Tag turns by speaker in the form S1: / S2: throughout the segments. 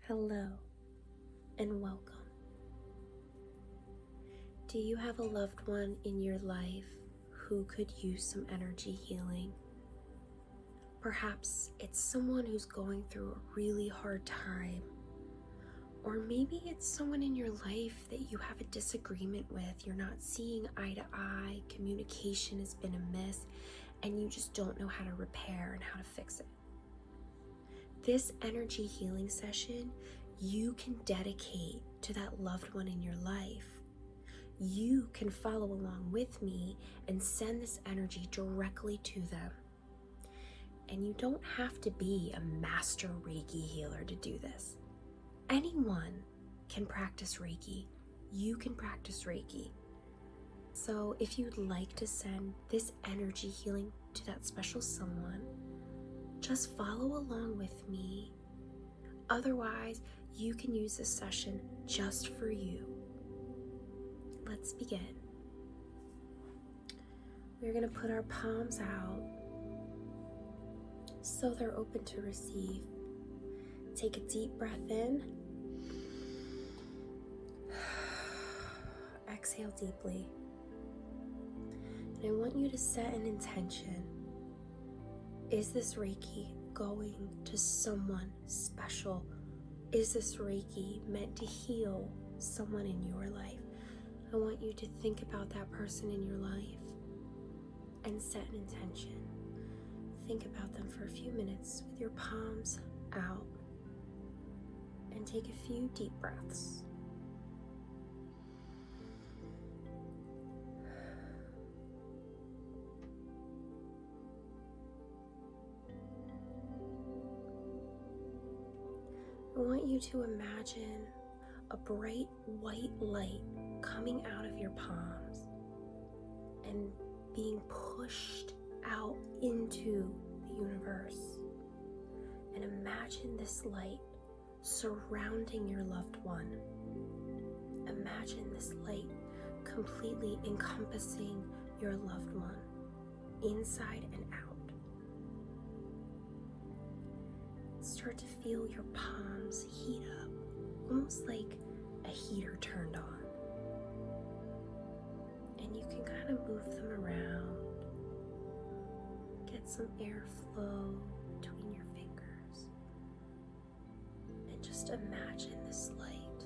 S1: Hello and welcome. Do you have a loved one in your life who could use some energy healing? Perhaps it's someone who's going through a really hard time, or maybe it's someone in your life that you have a disagreement with. You're not seeing eye to eye, communication has been amiss, and you just don't know how to repair and how to fix it. This energy healing session you can dedicate to that loved one in your life. You can follow along with me and send this energy directly to them. And you don't have to be a master Reiki healer to do this. Anyone can practice Reiki. You can practice Reiki. So if you'd like to send this energy healing to that special someone, just follow along with me. Otherwise, you can use this session just for you. Let's begin. We're going to put our palms out so they're open to receive. Take a deep breath in. Exhale deeply. And I want you to set an intention. Is this Reiki going to someone special? Is this Reiki meant to heal someone in your life? I want you to think about that person in your life and set an intention. Think about them for a few minutes with your palms out and take a few deep breaths. I want you to imagine a bright white light coming out of your palms and being pushed out into the universe. And imagine this light surrounding your loved one. Imagine this light completely encompassing your loved one, inside and out. Start to feel your palms heat up, almost like a heater turned on. And you can kind of move them around, get some airflow between your fingers, and just imagine this light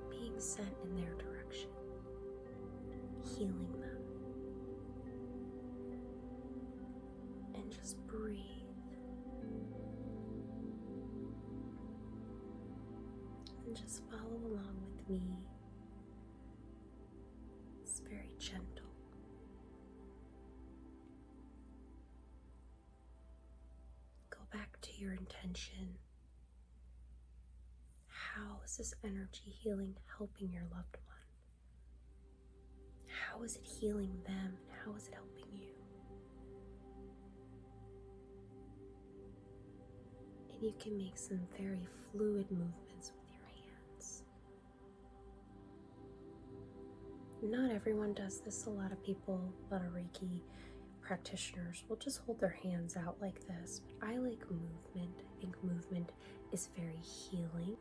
S1: being sent in their direction, healing them. And just breathe. And just follow along with me. It's very gentle. Go back to your intention. How is this energy healing helping your loved one? How is it healing them? And how is it helping you? And you can make some very fluid movements with your hands. Not everyone does this. A lot of people, a lot of Reiki practitioners will just hold their hands out like this. But I like movement. I think movement is very healing.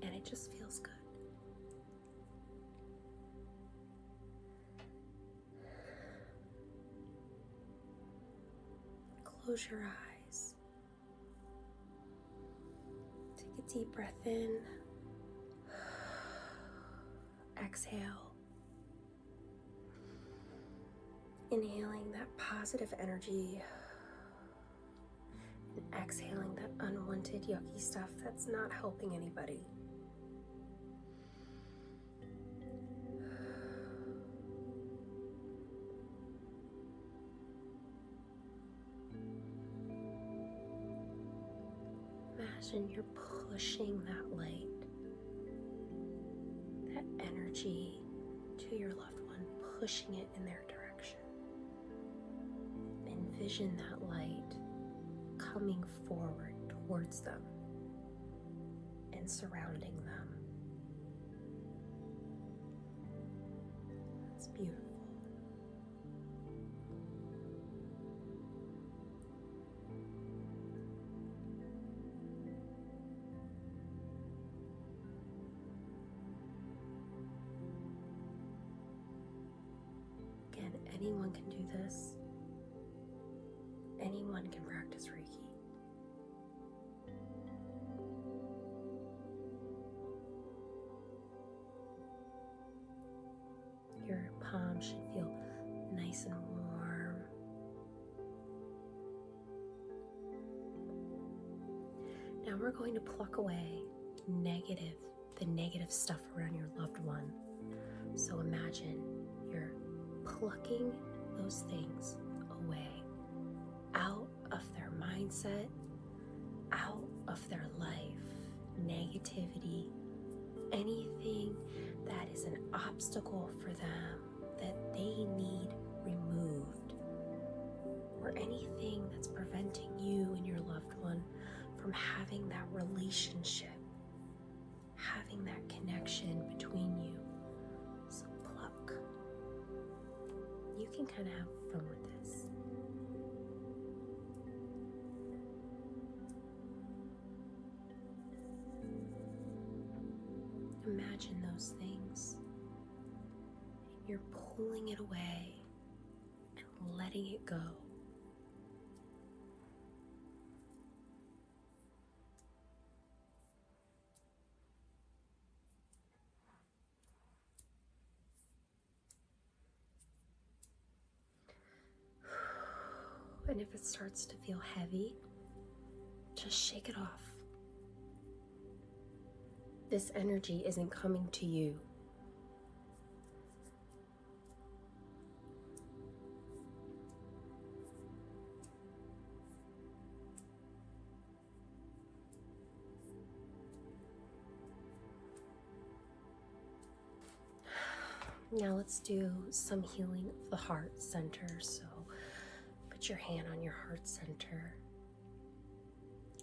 S1: And it just feels good. Close your eyes. Take a deep breath in. Exhale. Inhaling that positive energy and exhaling that unwanted yucky stuff that's not helping anybody. Imagine you're pushing that light, that energy to your loved one, pushing it in their direction. Envision that light coming forward towards them and surrounding them. That's beautiful. anyone can practice Reiki. Your palm should feel nice and warm. Now we're going to pluck away the negative stuff around your loved one. So imagine you're plucking those things away, out of their mindset, out of their life, negativity, anything that is an obstacle for them that they need removed, or anything that's preventing you and your loved one from having that relationship, having that connection between you. So pluck. You can kind of have fun with this. Imagine those things. You're pulling it away and letting it go. And if it starts to feel heavy, just shake it off. This energy isn't coming to you. Now let's do some healing of the heart center. So put your hand on your heart center.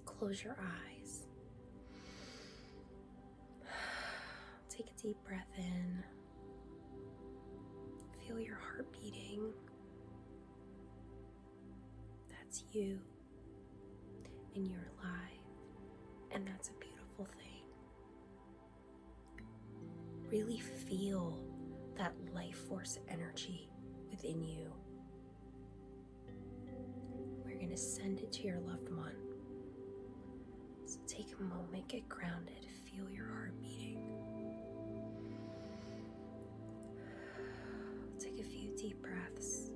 S1: Close your eyes. Take a deep breath in. Feel your heart beating. That's you, and you're alive, and that's a beautiful thing. Really feel that life force energy within you. We're going to send it to your loved one. So take a moment, get grounded, feel your heart beating. Take a few deep breaths.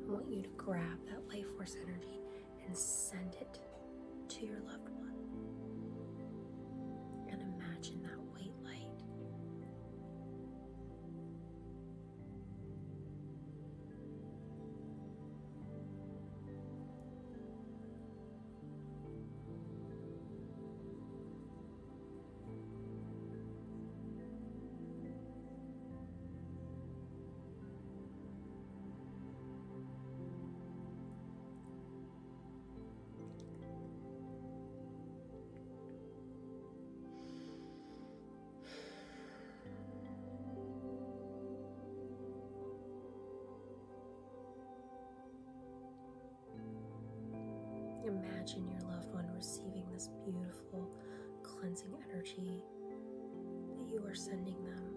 S1: I want you to grab that life force energy and send it to your loved one. And imagine that white light. Imagine your loved one receiving this beautiful cleansing energy that you are sending them.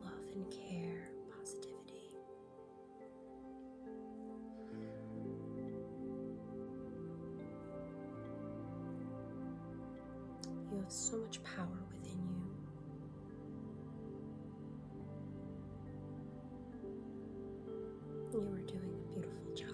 S1: Love and care, positivity. You have so much power within you. You are doing a beautiful job.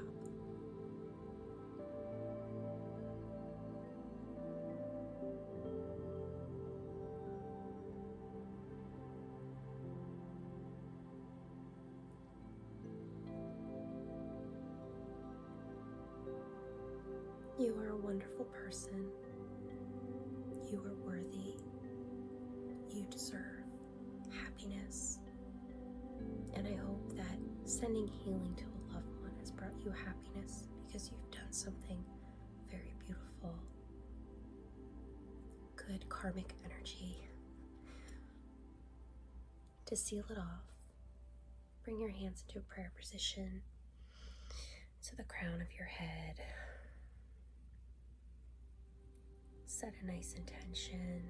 S1: You are a wonderful person. You are worthy. You deserve happiness. And I hope that sending healing to a loved one has brought you happiness, because you've done something very beautiful. Good karmic energy. To seal it off, bring your hands into a prayer position to the crown of your head. Set a nice intention.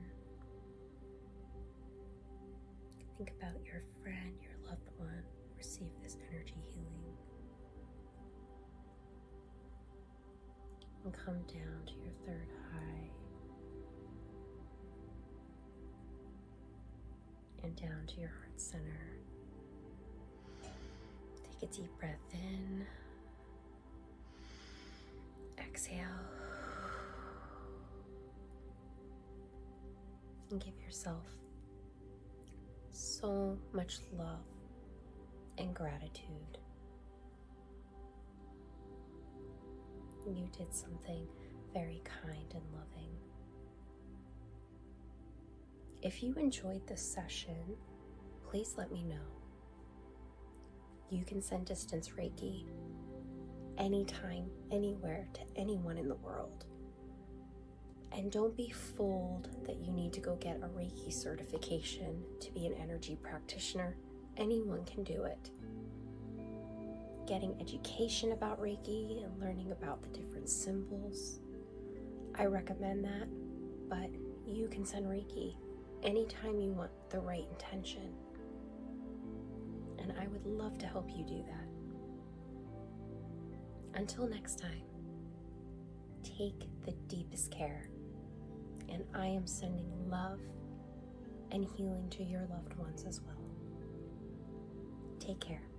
S1: Think about your friend, your loved one, receive this energy healing. and come down to your third eye and down to your heart center. Take a deep breath in. Exhale. And give yourself so much love and gratitude. You did something very kind and loving. If you enjoyed this session, please let me know. You can send distance Reiki anytime, anywhere, to anyone in the world. And don't be fooled that you need to go get a Reiki certification to be an energy practitioner. Anyone can do it. Getting education about Reiki and learning about the different symbols, I recommend that, but you can send Reiki anytime you want the right intention. And I would love to help you do that. Until next time, take the deepest care. And I am sending love and healing to your loved ones as well. Take care.